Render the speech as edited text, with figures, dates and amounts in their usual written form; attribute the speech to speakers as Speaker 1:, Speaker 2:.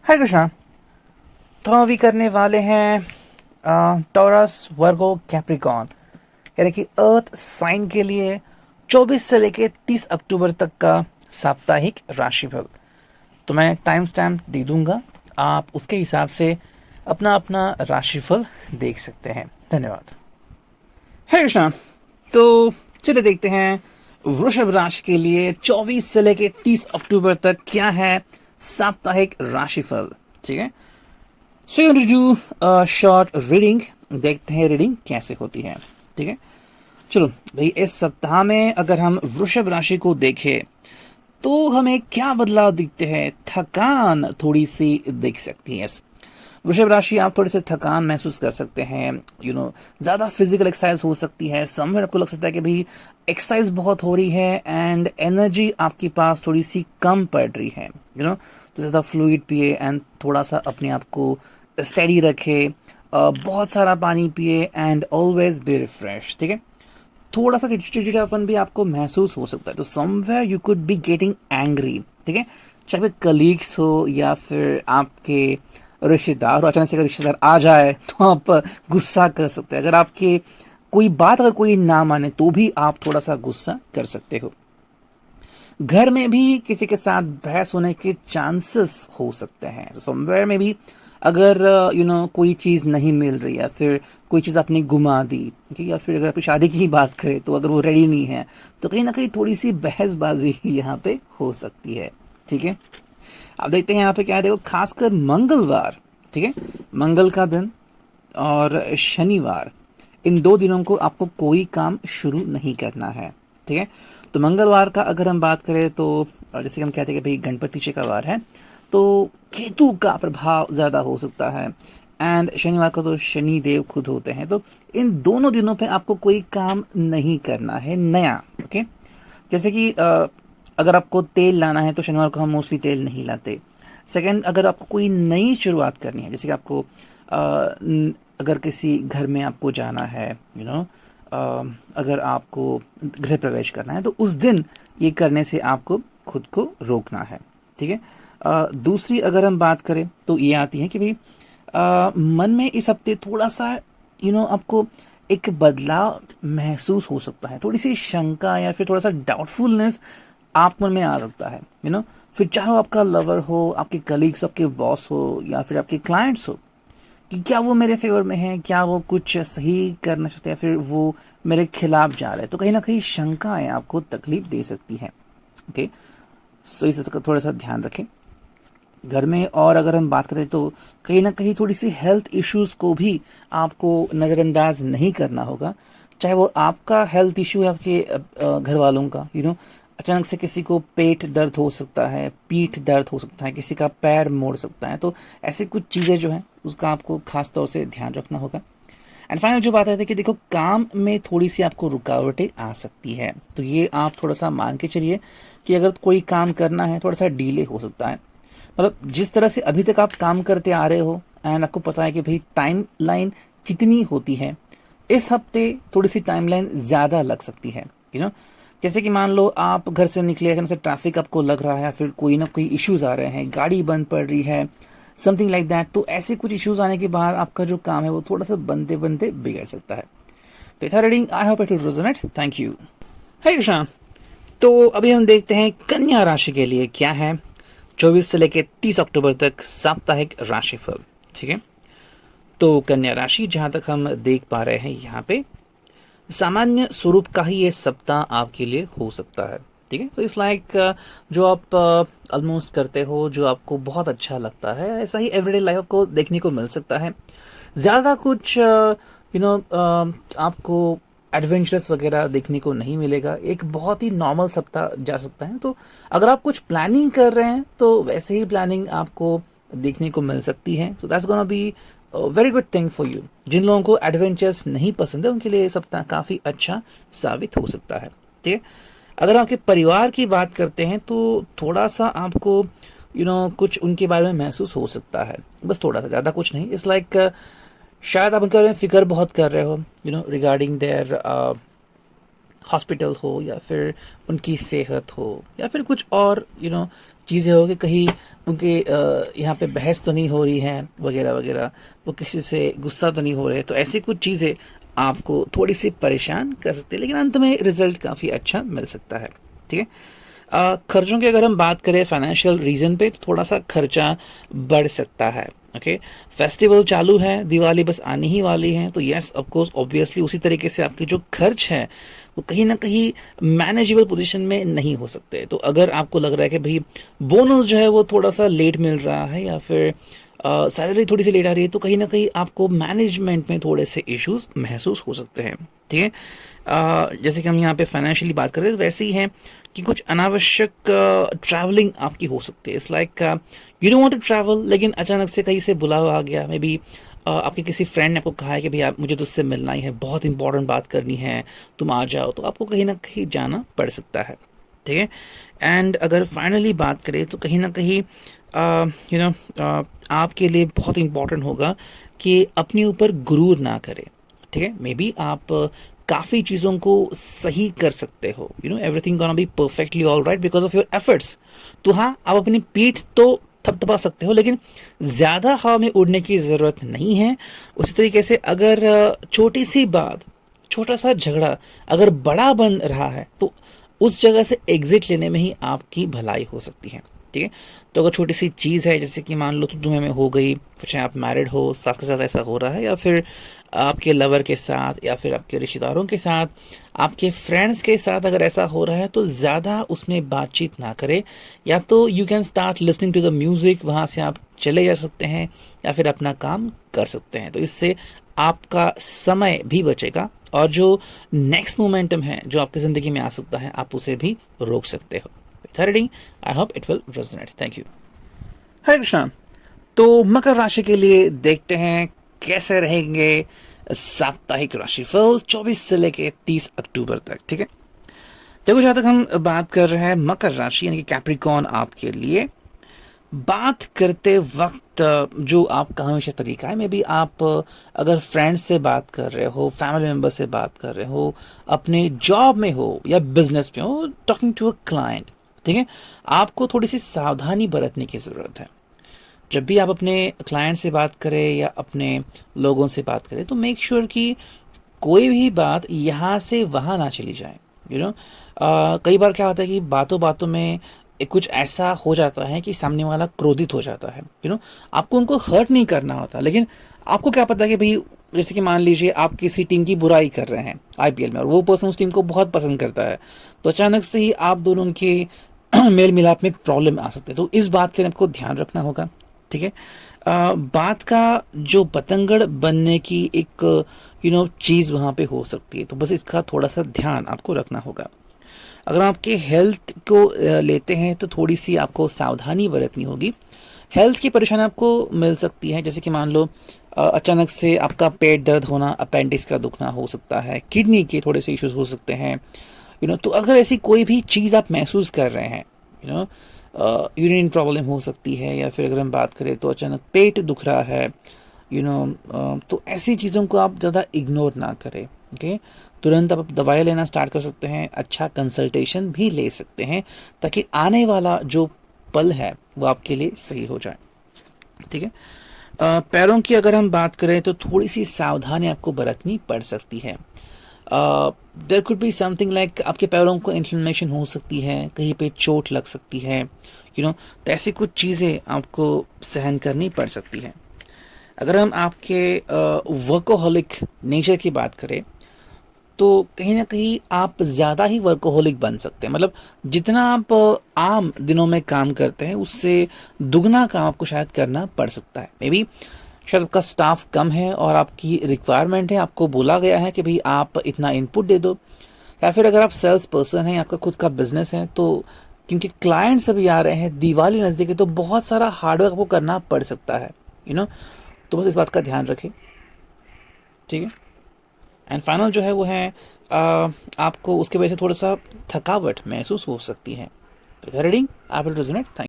Speaker 1: हाय कृष्णा। तो हम अभी करने वाले हैं टॉरस वर्गो कैप्रिकॉर्न यानी कि अर्थ साइन के लिए 24 से लेके 30 अक्टूबर तक का साप्ताहिक राशिफल। तो मैं टाइम स्टैम्प दे दूंगा, आप उसके हिसाब से अपना अपना राशिफल देख सकते हैं। धन्यवाद। है कृष्णा। तो चलिए देखते हैं वृषभ राशि के लिए 24 से लेके 30 अक्टूबर तक क्या है साप्ताहिक राशिफल। ठीक है, so you do short reading. देखते हैं रीडिंग कैसे होती है। ठीक है, चलो भाई, इस सप्ताह में अगर हम वृषभ राशि को देखें तो हमें क्या बदलाव दिखते हैं। थकान थोड़ी सी दिख सकती है। वृषभ राशि, आप थोड़े से थकान महसूस कर सकते हैं। ज्यादा फिजिकल एक्सरसाइज हो सकती है। समवेयर आपको लग सकता है कि भाई एक्सरसाइज बहुत हो रही है एंड एनर्जी आपके पास थोड़ी सी कम पड़ रही है। तो ज्यादा फ्लूइड पिए एंड थोड़ा सा अपने आप को स्टेडी रखे। बहुत सारा पानी पिए एंड ऑलवेज बी रिफ्रेश। ठीक है, थोड़ा सा चिड़चिड़ापन भी आपको महसूस हो सकता है। तो somewhere you could be getting angry. ठीक है, चाहे कलीग्स हो या फिर आपके रिश्तेदार हो। अचानक से अगर रिश्तेदार आ जाए तो आप गुस्सा कर सकते हैं। अगर आपके कोई बात अगर कोई ना माने तो भी आप थोड़ा सा गुस्सा कर सकते हो। घर में भी किसी के साथ बहस होने के चांसेस हो सकते हैं। तो समवेयर में भी अगर कोई चीज़ नहीं मिल रही या फिर कोई चीज़ आपने गुमा दी, या फिर अगर आप शादी की ही बात करें तो अगर वो रेडी नहीं है तो कहीं ना कहीं थोड़ी सी बहसबाजी यहाँ पे हो सकती है। ठीक है, अब देखते हैं यहाँ पे क्या है। देखो, खासकर मंगलवार, ठीक है, मंगल का दिन और शनिवार, इन दो दिनों को आपको कोई काम शुरू नहीं करना है। ठीक है, तो मंगलवार का अगर हम बात करें तो जैसे हम कहते हैं कि भाई गणपति जी का वार है, तो केतु का प्रभाव ज़्यादा हो सकता है। एंड शनिवार को तो शनि देव खुद होते हैं। तो इन दोनों दिनों पे आपको कोई काम नहीं करना है नया। ओके, जैसे कि अगर आपको तेल लाना है तो शनिवार को हम मोस्टली तेल नहीं लाते। सेकंड, अगर आपको कोई नई शुरुआत करनी है, जैसे कि आपको अगर किसी घर में आपको जाना है, अगर आपको गृह प्रवेश करना है तो उस दिन ये करने से आपको खुद को रोकना है। ठीक है, दूसरी अगर हम बात करें तो ये आती है कि भाई मन में इस हफ्ते थोड़ा सा आपको एक बदलाव महसूस हो सकता है। थोड़ी सी शंका या फिर थोड़ा सा डाउटफुलनेस आप मन में आ सकता है। फिर चाहे वो आपका लवर हो, आपके कलीग्स, आपके बॉस हो या फिर आपके क्लाइंट्स हो, कि क्या वो मेरे फेवर में है, क्या वो कुछ सही करना चाहते हैं, फिर वो मेरे खिलाफ जा रहे हैं। तो कहीं ना कहीं शंकाएं आपको तकलीफ दे सकती हैं। ओके, सो इस का थोड़ा सा ध्यान रखें। घर में और अगर हम बात करें तो कहीं ना कहीं थोड़ी सी हेल्थ इश्यूज को भी आपको नज़रअंदाज नहीं करना होगा। चाहे वो आपका हेल्थ इश्यू है, आपके घर वालों का। अचानक से किसी को पेट दर्द हो सकता है, पीठ दर्द हो सकता है, किसी का पैर मोड़ सकता है। तो ऐसी कुछ चीज़ें जो हैं उसका आपको खास तौर से ध्यान रखना होगा। एंड फाइनल जो बात है कि देखो, काम में थोड़ी सी आपको रुकावटें आ सकती है। तो ये आप थोड़ा सा मान के चलिए कि अगर कोई काम करना है थोड़ा सा डिले हो सकता है। मतलब जिस तरह से अभी तक आप काम करते आ रहे हो एंड आपको पता है कि भाई टाइम लाइन कितनी होती है, इस हफ्ते थोड़ी सी टाइम लाइन ज़्यादा लग सकती है। जैसे कि मान लो आप घर से निकले, अगर से ट्रैफिक आपको लग रहा है या फिर कोई ना कोई इश्यूज आ रहे हैं, गाड़ी बंद पड़ रही है, समथिंग लाइक दैट। तो ऐसे कुछ इश्यूज आने के बाद आपका जो काम है वो थोड़ा सा बनते बनते बिगड़ सकता है। तो था reading, I hope it will resonate. Thank you. है कृष्णा। तो अभी हम देखते हैं कन्या राशि के लिए क्या है 24 से लेकर 30 अक्टूबर तक साप्ताहिक राशिफल। ठीक है, तो कन्या राशि जहां तक हम देख पा रहे हैं यहाँ पे सामान्य स्वरूप का ही ये सप्ताह आपके लिए हो सकता है। ठीक है, तो इस लाइक जो आप ऑलमोस्ट करते हो, जो आपको बहुत अच्छा लगता है, ऐसा ही एवरीडे लाइफ आपको देखने को मिल सकता है। ज़्यादा कुछ आपको एडवेंचरस वगैरह देखने को नहीं मिलेगा। एक बहुत ही नॉर्मल सप्ताह जा सकता है। तो अगर आप कुछ प्लानिंग कर रहे हैं तो वैसे ही प्लानिंग आपको देखने को मिल सकती है। So that's gonna be very good thing for you. जिन लोगों को एडवेंचर्स नहीं पसंद है उनके लिए ये सप्ताह काफ़ी अच्छा साबित हो सकता है। ठीक है, अगर आपके परिवार की बात करते हैं तो थोड़ा सा आपको कुछ उनके बारे में महसूस हो सकता है, बस थोड़ा सा, ज़्यादा कुछ नहीं। इट्स लाइक शायद आप उनके बारे में फिक्र बहुत कर रहे हो, रिगार्डिंग देयर हॉस्पिटल हो या फिर उनकी सेहत हो या फिर कुछ और चीज़ें हो कि कहीं उनके यहाँ पे बहस तो नहीं हो रही है वगैरह वगैरह, वो किसी से गुस्सा तो नहीं हो रहे, तो ऐसी कुछ चीज़ें आपको थोड़ी सी परेशान कर सकती है, लेकिन अंत में रिजल्ट काफ़ी अच्छा मिल सकता है। ठीक है। खर्चों की अगर हम बात करें फाइनेंशियल रीजन पे, तो थोड़ा सा खर्चा बढ़ सकता है। ओके। फेस्टिवल चालू है, दिवाली बस आनी ही वाली है, तो यस ऑफ कोर्स ऑब्वियसली उसी तरीके से आपके जो खर्च है वो कहीं ना कहीं मैनेजेबल पोजीशन में नहीं हो सकते। तो अगर आपको लग रहा है कि भाई बोनस जो है वो थोड़ा सा लेट मिल रहा है, या फिर सैलरी थोड़ी सी लेट आ रही है, तो कहीं ना कहीं आपको मैनेजमेंट में थोड़े से इश्यूज महसूस हो सकते हैं। ठीक है। जैसे कि हम यहाँ पे फाइनेंशियली बात कर रहे हैं, तो वैसे ही है कि कुछ अनावश्यक ट्रैवलिंग आपकी हो सकती है। It's like you don't want to travel, लेकिन अचानक से कहीं से बुलावा आ गया, मे बी आपके किसी फ्रेंड ने आपको कहा है कि भाई आप मुझे तुझसे मिलना ही है, बहुत इंपॉर्टेंट बात करनी है, तुम आ जाओ, तो आपको कहीं ना कहीं जाना पड़ सकता है। ठीक है। एंड अगर फाइनली बात करें तो कहीं ना कहीं यू नो आपके लिए बहुत इंपॉर्टेंट होगा कि अपने ऊपर गुरूर ना करें। ठीक है। मे बी आप काफ़ी चीज़ों को सही कर सकते हो, everything gonna be perfectly all right because of your efforts. तो हाँ, आप अपनी पीठ तो थपथपा सकते हो, लेकिन ज़्यादा हवा में उड़ने की ज़रूरत नहीं है। उसी तरीके से अगर छोटी सी बात, छोटा सा झगड़ा अगर बड़ा बन रहा है, तो उस जगह से एग्जिट लेने में ही आपकी भलाई हो सकती है। ठीक है। तो अगर छोटी सी चीज़ है, जैसे कि मान लो तो तुम्हें में हो गई, फिर चाहे आप मैरिड हो, साथ के साथ ऐसा हो रहा है, या फिर आपके लवर के साथ, या फिर आपके रिश्तेदारों के साथ, आपके फ्रेंड्स के साथ अगर ऐसा हो रहा है, तो ज़्यादा उसमें बातचीत ना करें। या तो you can start listening to the music, वहाँ से आप चले जा सकते हैं, या फिर अपना काम कर सकते हैं। तो इससे आपका समय भी बचेगा, और जो नेक्स्ट मोमेंटम है जो आपकी ज़िंदगी में आ सकता है, आप उसे भी रोक सकते हो। Third, I hope it will resonate. Thank you. Hare Krishna. तो मकर राशि के लिए देखते हैं कैसे रहेंगे साप्ताहिक राशिफल 24 से लेके 30 अक्टूबर तक। ठीक है। देखो, जहां तक हम बात कर रहे हैं मकर राशि यानी कि कैप्रिकॉन आपके लिए, बात करते वक्त जो आपका हमेशा तरीका है, मे बी आप अगर फ्रेंड्स से बात कर रहे हो, फैमिली मेंबर से बात कर रहे हो, अपने जॉब में हो या बिजनेस में हो, टॉकिंग टू अ क्लाइंट, ठीक है, आपको थोड़ी सी सावधानी बरतने की ज़रूरत है। जब भी आप अपने क्लाइंट से बात करें या अपने लोगों से बात करें, तो मेक श्योर कि कोई भी बात यहाँ से वहाँ ना चली जाए। कई बार क्या होता है कि बातों बातों में कुछ ऐसा हो जाता है कि सामने वाला क्रोधित हो जाता है। आपको उनको हर्ट नहीं करना होता, लेकिन आपको क्या पता कि भाई, जैसे कि मान लीजिए आप किसी टीम की बुराई कर रहे हैं आईपीएल में, और वो पर्सन उस टीम को बहुत पसंद करता है, तो अचानक से ही आप दोनों के मेल मिलाप में प्रॉब्लम आ सकते हैं। तो इस बात के लिए आपको ध्यान रखना होगा। ठीक है। बात का जो बतंगड़ बनने की एक चीज़ वहाँ पे हो सकती है, तो बस इसका थोड़ा सा ध्यान आपको रखना होगा। अगर आपके हेल्थ को लेते हैं, तो थोड़ी सी आपको सावधानी बरतनी होगी। हेल्थ की परेशानी आपको मिल सकती है, जैसे कि मान लो अचानक से आपका पेट दर्द होना, अपेंडिक्स का दुखना हो सकता है, किडनी के थोड़े से इश्यूज हो सकते हैं। तो अगर ऐसी कोई भी चीज़ आप महसूस कर रहे हैं, यूरिन प्रॉब्लम हो सकती है, या फिर अगर हम बात करें तो अचानक पेट दुख रहा है, तो ऐसी चीज़ों को आप ज़्यादा इग्नोर ना करें। ओके। तुरंत आप दवाई लेना स्टार्ट कर सकते हैं, अच्छा कंसल्टेशन भी ले सकते हैं, ताकि आने वाला जो पल है वो आपके लिए सही हो जाए। ठीक है। पैरों की अगर हम बात करें तो थोड़ी सी सावधानी आपको बरतनी पड़ सकती है। There could be something like आपके पैरों को इन्फ्लेमेशन हो सकती है, कहीं पे चोट लग सकती है, तो ऐसी कुछ चीज़ें आपको सहन करनी पड़ सकती है। अगर हम आपके वर्कोहॉलिक नेचर की बात करें, तो कहीं ना कहीं आप ज़्यादा ही वर्कोहॉलिक बन सकते हैं। मतलब जितना आप आम दिनों में काम करते हैं, उससे दुगना काम आपको शायद करना पड़ सकता है। मे बी शायद आपका स्टाफ कम है और आपकी रिक्वायरमेंट है, आपको बोला गया है कि भाई आप इतना इनपुट दे दो। या फिर अगर आप सेल्स पर्सन हैं, आपका खुद का बिजनेस है, तो क्योंकि क्लाइंट्स अभी आ रहे हैं, दिवाली नज़दीक है, तो बहुत सारा हार्डवर्क आपको करना पड़ सकता है। तो बस इस बात का ध्यान रखें। ठीक है। एंड फाइनल जो है वो है, आपको उसके वजह से थोड़ा सा थकावट महसूस हो सकती है। रीडिंग आप विल रेजोनेट। थैंक